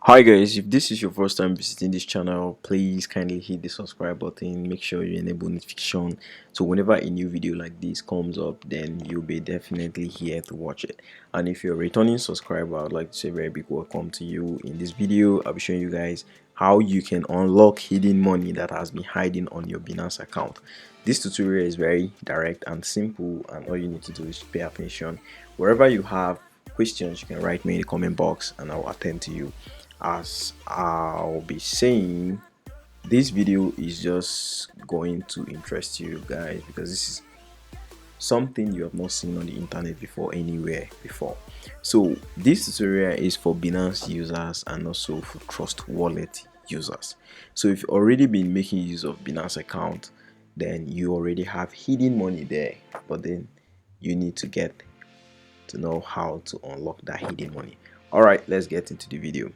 Hi guys, if this is your first time visiting this channel, please kindly hit the subscribe button. Make sure you enable notification so whenever a new video like this comes up, then you'll be definitely here to watch it. And if you're a returning subscriber, I'd like to say a very big welcome to you. In this video, I'll be showing you guys how you can unlock hidden money that has been hiding on your Binance account. This tutorial is very direct and simple, and all you need to do is pay attention. Wherever you have questions, you can write me in the comment box and I'll attend to you. As I'll be saying, this video is just going to interest you guys because this is something you have not seen on the internet before, anywhere before. So this tutorial is for Binance users and also for Trust Wallet users. So if you've already been making use of Binance account, then you already have hidden money there, but then you need to get to know how to unlock that hidden money. All right, let's get into the video.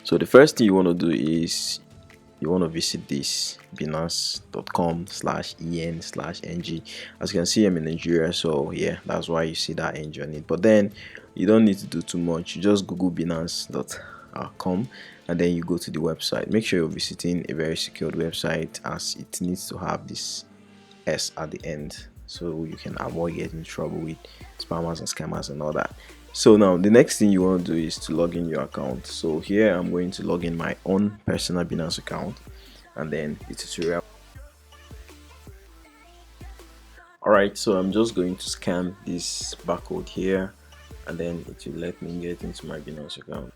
So the first thing you want to do is you want to visit this binance.com/en/ng. As you can see, I'm in Nigeria, so yeah, that's why you see that ng on it. But then you don't need to do too much. You just google binance.com and then you go to the website. Make sure you're visiting a very secured website, as it needs to have this S at the end so you can avoid getting in trouble with spammers and scammers and all that. So now the next thing you want to do is to log in your account. So here I'm going to log in my own personal Binance account and then the tutorial. Alright, so I'm just going to scan this barcode here and then it will let me get into my Binance account.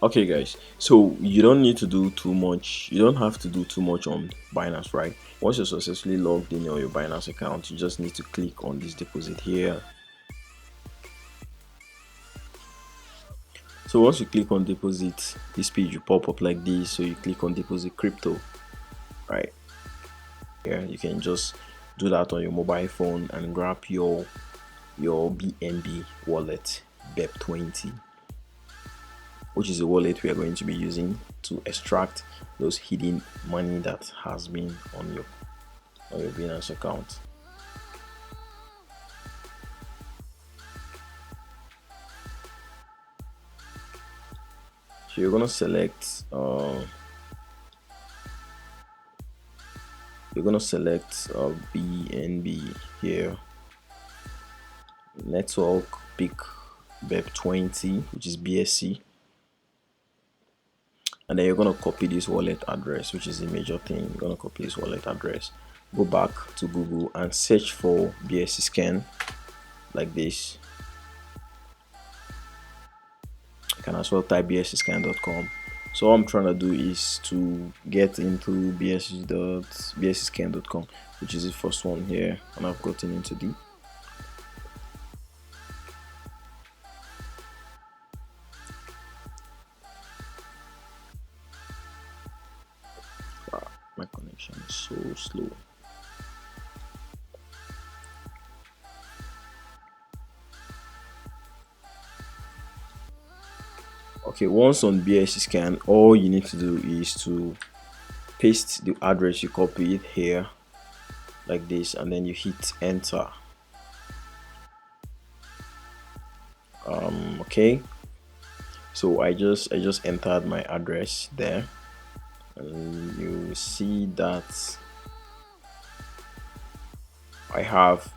Okay guys, so you don't need to do too much. You don't have to do too much on Binance, right? Once you're successfully logged in on your Binance account, you just need to click on this deposit here. So once you click on deposit, this page will pop up like this. So you click on deposit crypto, right here. You can just do that on your mobile phone and grab your BNB wallet BEP20, which is a wallet we are going to be using to extract those hidden money that has been on your Binance account. So you're gonna select BNB here, network, pick BEP20, which is BSC, and then you're gonna copy this wallet address, which is the major thing. You're gonna copy this wallet address, go back to Google and search for BSC scan like this. You can as well type bscscan.com. So what I'm trying to do is to get into bscscan.com, which is the first one here, and I've gotten into the my connection is so slow. Okay, once on BSC scan, all you need to do is to paste the address you copied here like this, and then you hit enter. Okay, so I just entered my address there, and you see that I have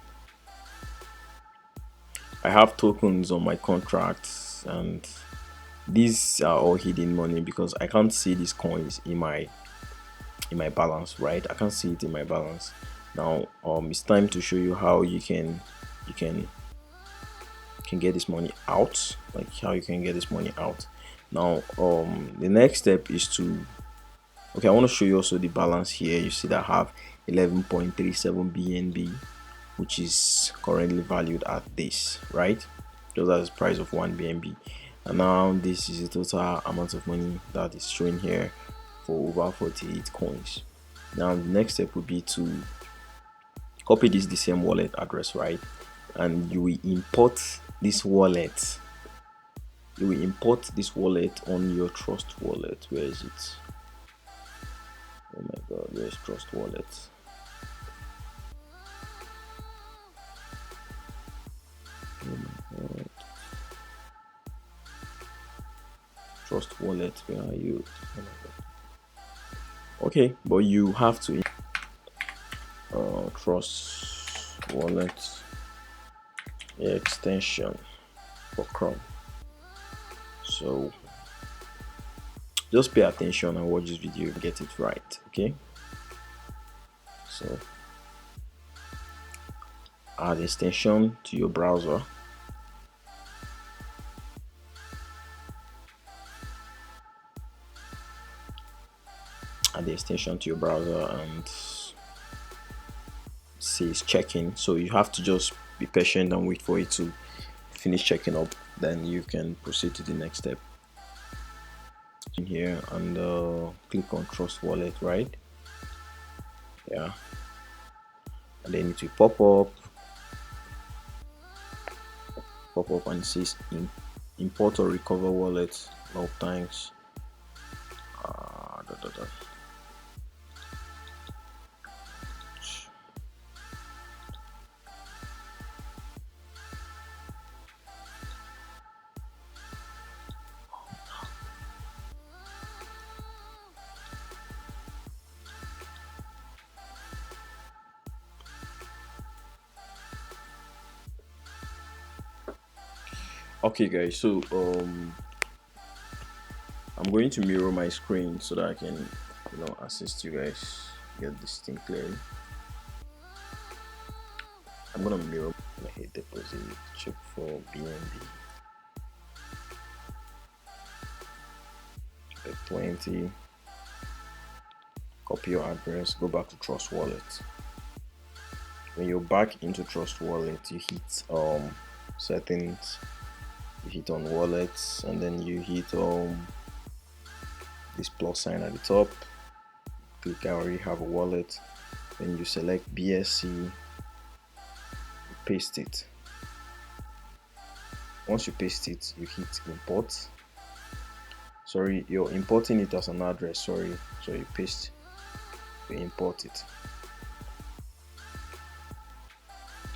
tokens on my contracts, and these are all hidden money because I can't see these coins in my balance, right? I can't see it in my balance. Now it's time to show you how you can get this money out, like how you can get this money out. Now the next step is to, okay, I want to show you also the balance here. You see that I have 11.37 BNB, which is currently valued at this, right? Just as the price of 1 BNB. And now this is the total amount of money that is showing here for over 48 coins. Now the next step would be to copy the same wallet address, right? And you will import this wallet. You will import this wallet on your Trust wallet. Where is it? Oh my god, where's Trust wallet? Oh my god. Trust wallet, where are you? Okay, but you have to trust wallet extension for Chrome. So just pay attention and watch this video and get it right. Okay, so add extension to your browser. Add the extension to your browser and says checking, so you have to just be patient and wait for it to finish checking up, then you can proceed to the next step. In here and click on trust wallet, right? Yeah, and then it will pop up and it says import or recover wallet. No thanks. Da, da, da. Okay guys, so I'm going to mirror my screen so that I can assist you guys get this thing clearly. I'm gonna mirror. I'm gonna hit deposit, check for BNB, the 20, copy your address, go back to trust wallet. When you're back into trust wallet, you hit settings, you hit on wallets, and then you hit this plus sign at the top. Click I already have a wallet, then you select BSC, paste it. Once you paste it, you hit import. Sorry, you're importing it as an address, sorry, so you paste, you import it.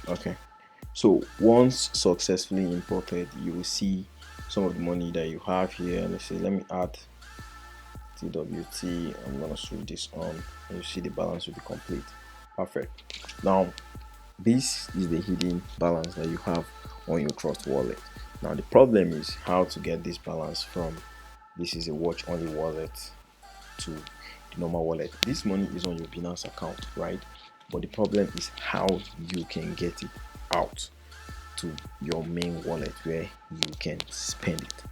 Okay, so once successfully imported, you will see some of the money that you have here. Let's see, let me add TWT. I'm gonna switch this on and you see the balance will be complete. Perfect. Now this is the hidden balance that you have on your trust wallet. Now the problem is how to get this balance from this is a watch only wallet to the normal wallet. This money is on your Binance account, right? But the problem is how you can get it out to your main wallet where you can spend it.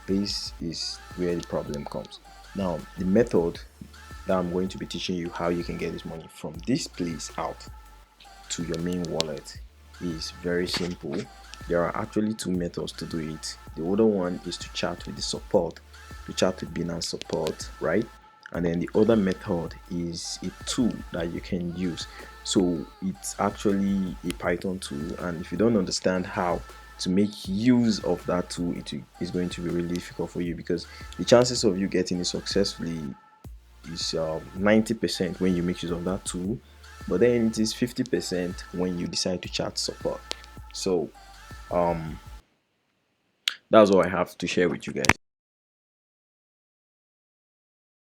This is where the problem comes. Now the method that I'm going to be teaching you how you can get this money from this place out to your main wallet is very simple. There are actually two methods to do it. The other one is to chat with the support, to chat with Binance support, right? And then the other method is a tool that you can use. So it's actually a Python tool, and if you don't understand how to make use of that tool, it is going to be really difficult for you, because the chances of you getting it successfully is 90% when you make use of that tool, but then it is 50% when you decide to chat support. So that's all I have to share with you guys.